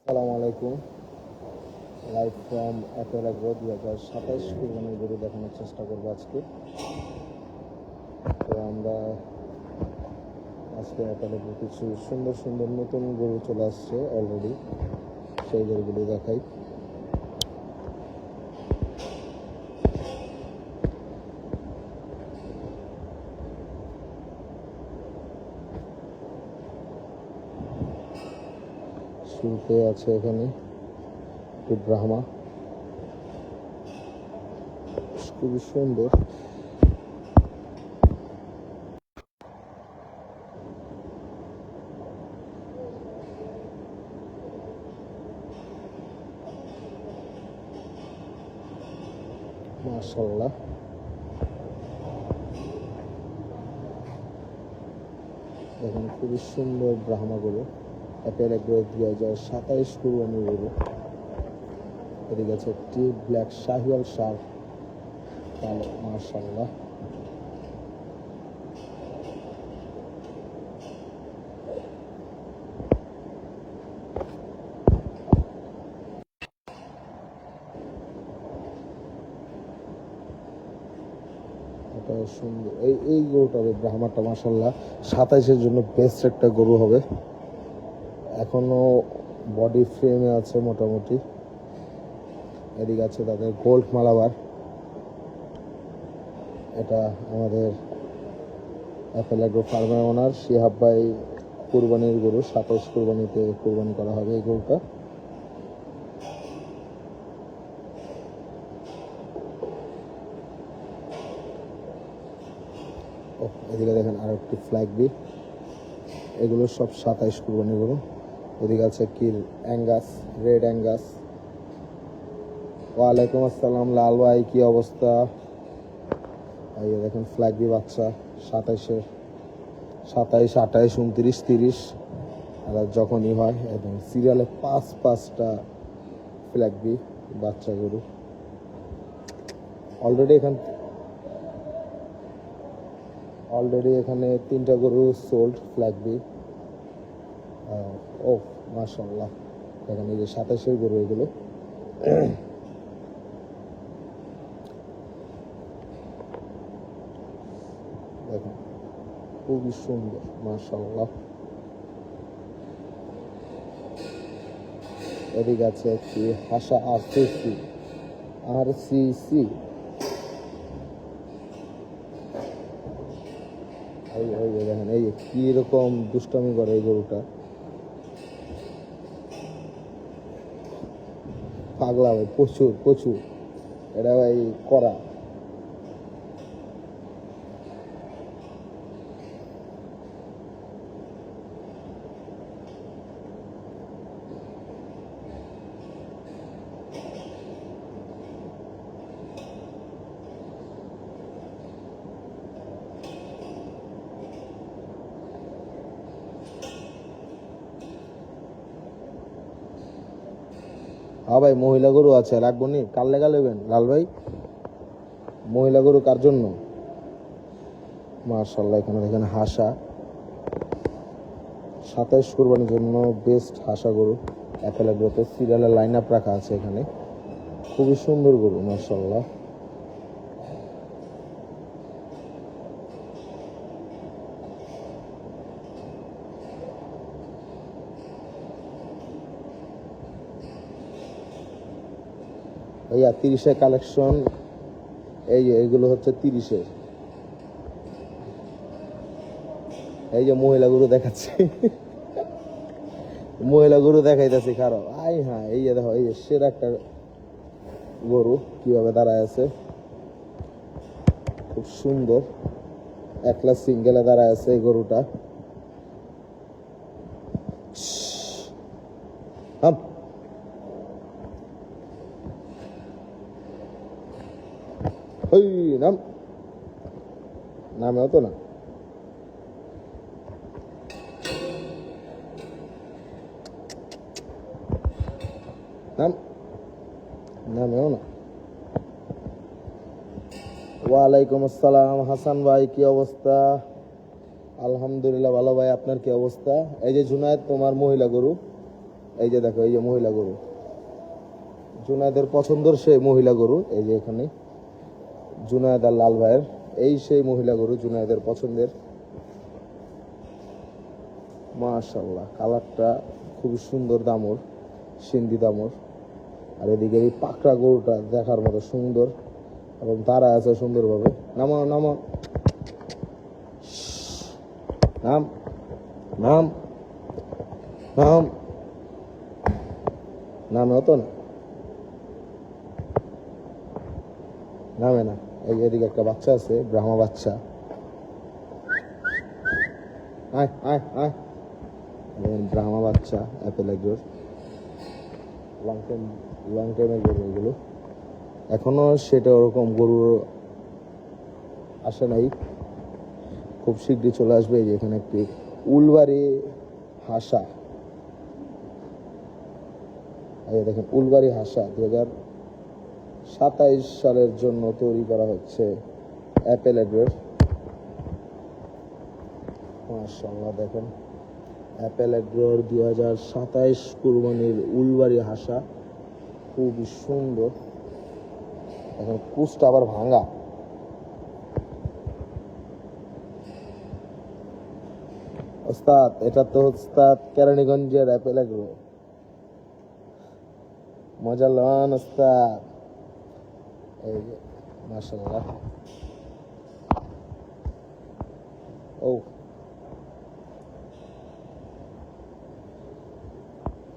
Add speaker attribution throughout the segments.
Speaker 1: আসসালামু আলাইকুম। Live from Apple agro 2027 কুরবানির গরু দেখানোর চেষ্টা করবো আজকে। তো আমরা আজকে অ্যাপেল এগ্রো কিছু সুন্দর সুন্দর নতুন গরু চলে আসছে অলরেডি, সেই গরুগুলো দেখাই। শুরুতে আছে এখানে একটি ব্রাহ্মা, খুবই সুন্দর। মাশাআল্লাহ, দেখেন খুবই সুন্দর ব্রাহ্মা গরু। অ্যাপেল এগ্রো 2027 কুরবানির গরু। এদিকে আছে একটি ব্ল্যাক শাহিওয়াল ষাঁড়, কালো। মাশাআল্লাহ, এটা সুন্দর। এই গরুটা হবে ব্রাহ্মাটা, মাশাআল্লাহ 27-এর জন্য বেস্ট একটা গরু হবে। এখনো বডি ফ্রেমে আছে মোটামুটি। এদিকে আছে তাদের গোল্ড মালাবার। এটা আমাদের অ্যাপেল এগ্রো ফার্মের ওনার শিহাব ভাই কুরবানির গরু, 27 কুরবানিতে কুরবানি করা হবে এই গরুটা। এদিকে দেখেন আর একটি ফ্ল্যাগ বি, এগুলো সব 27 কুরবানি গরু। ওদিকে আছে কি অ্যাঙ্গাস, রেড অ্যাঙ্গাস। ওয়ালাইকুম আসসালাম লাল ভাই, কি অবস্থা? এই দেখেন ফ্ল্যাগ বি বাচ্চা 27-এর, 27, 28, 29, 30 আর যখনই হয় একদম সিরিয়ালে 5-5টা ফ্ল্যাগ বি বাচ্চা গরু অলরেডি এখানে 3টা গরু সোল্ড ফ্ল্যাগ বি। ও মাশাআল্লাহ, এখানে এই যে 27-এর গরু এগুলো। দেখেন খুবই সুন্দর, মাশাআল্লাহ। এদিকে আছে একটি হাসা আর সি সি। দেখেন এই কি রকম দুষ্টামি করে এই গরুটা, পাগলা ভাই, প্রচুর প্রচুর। এটা ভাই করা। হ্যাঁ ভাই, মহিলা গরু আছে, রাখবো নি? কার লেগা নেবেন লাল ভাই? মহিলা গরু কার জন্য? মাশাআল্লাহ, এখানে দেখেন হাসা 27 কুরবানির জন্য বেস্ট হাসা গরু। অ্যাপেল এগ্রোতে সিরিয়ালের লাইন আপ রাখা আছে এখানে। খুবই সুন্দর গরু, মাশাআল্লাহ। ভাইয়া 30-এর কালেকশন, এই যে এইগুলো হচ্ছে 30-এর। এই যে মহিলা গরু দেখাচ্ছি, মহিলা গরু দেখাইতেছি খারাপ। হ্যাঁ, এই যে দেখো, এই যে সেরা একটা গরু কিভাবে দাঁড়ায় আছে, খুব সুন্দর। একলা সিঙ্গেলে দাঁড়ায় আছে এই গরুটা। হাম, ওই নামেও তো না। নামেও না। ওয়ালাইকুম আসসালাম হাসান ভাই, কি অবস্থা? আলহামদুলিল্লাহ ভালো ভাই, আপনার কি অবস্থা? এই যে জুনায়েদ তোমার মহিলা গরু, এই যে দেখো, এই যে মহিলা গরু, জুনায়েদের পছন্দের সেই মহিলা গরু। এই যে এখানে জুনায়েদ আর লাল ভাইয়ের এই সেই মহিলা গরু, জুনায়েদের পছন্দের। মাশাআল্লাহ, কালারটা খুবই সুন্দর, দামর, সিন্ধি দামর। আর এদিকে এই পাকড়া গরুটা দেখার মতো সুন্দর এবং তারা আছে সুন্দরভাবে। নামো নামো, নাম নাম নাম, নামে হতো না, নামে না। এই যে এদিকে একটা বাচ্চা আছে, ব্রাহ্মা বাচ্চা। আয় আয় আয়, ব্রাহ্মা বাচ্চা, অ্যাপেল এগোর, লং টাইমের গরু এগুলো। এখনো সেটা ওরকম গরু আসে নাই, খুব শীঘ্রই চলে আসবে। এই যে এখানে একটি উলবাড়ি হাসা, এই দেখেন উলবাড়ি হাসা 2027 সালের জন্য তৈরি করা হচ্ছে অ্যাপেল এগোর। মাশাআল্লাহ, দেখেন অ্যাপেল এগোর 2027 কুরবানির উলবাড়ি হাসা, খুবই সুন্দর। এখন কুচটা আবার ভাঙা। ওস্তাদ, এটা তো ওস্তাদ কেরানীগঞ্জের অ্যাপেল এগোর। মজা লন ওস্তাদ। এই যে মাশাআল্লাহ। ও,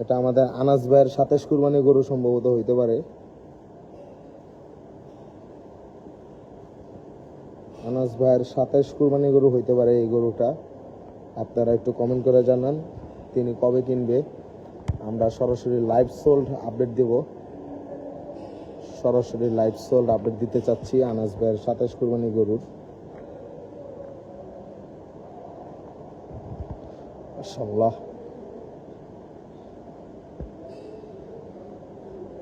Speaker 1: এটা আমাদের আনাস ভাইয়ের 27 কুরবানি গরু সম্ভবত হইতে পারে। আনাস ভাইয়ের 27 কুরবানি গরু হইতে পারে এই গরুটা। আপনারা একটু কমেন্ট করে জানান তিনি কবে কিনবে। আমরা সরাসরি লাইভ সোল্ড আপডেট দেব, সরাসরি লাইভ সোল্ড আপডেট দিতে চাচ্ছি আনাস ভাইয়ের 27 কুরবানি গরুর। মাশাআল্লাহ,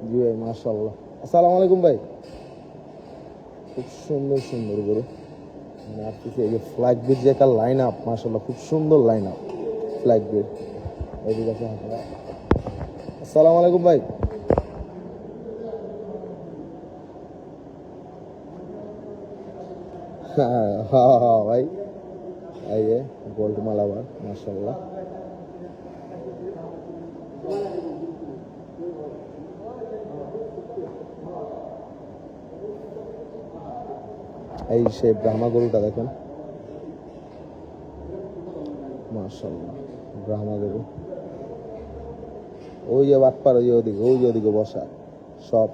Speaker 1: জি ভাই, মাশাআল্লাহ। আসসালামু আলাইকুম ভাই। খুব সুন্দর সুন্দর গরু আসতেছে। এই যে ফ্ল্যাগ বিট যে একটা লাইন আপ, মাশাআল্লাহ, খুব সুন্দর লাইন আপ ফ্ল্যাগ বিট। এদিকে আছে হাঁটা। আসসালামু আলাইকুম ভাই। হ্যাঁ হ্যাঁ হ্যাঁ ভাই, এই যে গোল্ড মালাবার, মাশাআল্লাহ। এই সেই ব্রাহ্মা গরুটা দেখেন, মাশাআল্লাহ, ব্রাহ্মা গরু। ওই যে বাটপার, ওই যে ওদিকে, ওই যে ওদিকে বসা সব।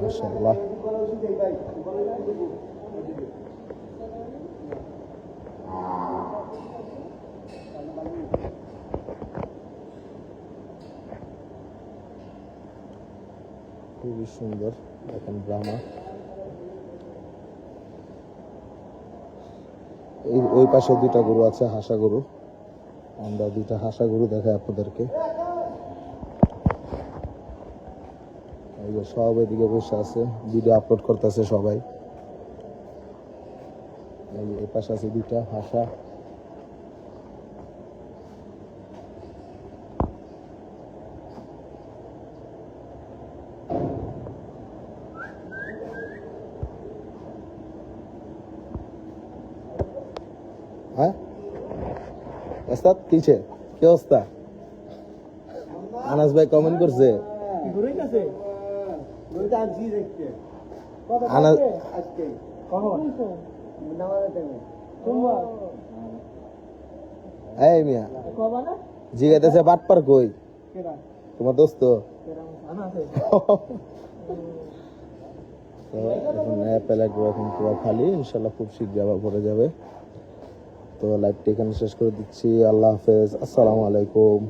Speaker 1: মাশাআল্লাহ, খুবই সুন্দর। দেখেন ব্রাহ্মা। ওই পাশে দুইটা গরু আছে, হাসা গরু। আমরা দুইটা হাসা গরু দেখাই আপনাদেরকে। এই যে সব এদিকে বসে আছে, ভিডিও আপলোড করতেছে সবাই। এই পাশে আছে দুইটা হাসা। হ্যাঁ ওস্তাদ, কিছে কি অবস্থা? আনাস ভাই কমেন্ট করছে, আনাস এই মিয়া জিগাইতেছে বাটপার কই তোমার দোস্ত। এখন অ্যাপেল এখন পুরো খালি, ইনশাল্লাহ খুব শীঘ্রই আবার ভরে যাবে। তো লাইভটি এখানে শেষ করে দিচ্ছি। আল্লাহ হাফেজ, আসসালামু আলাইকুম।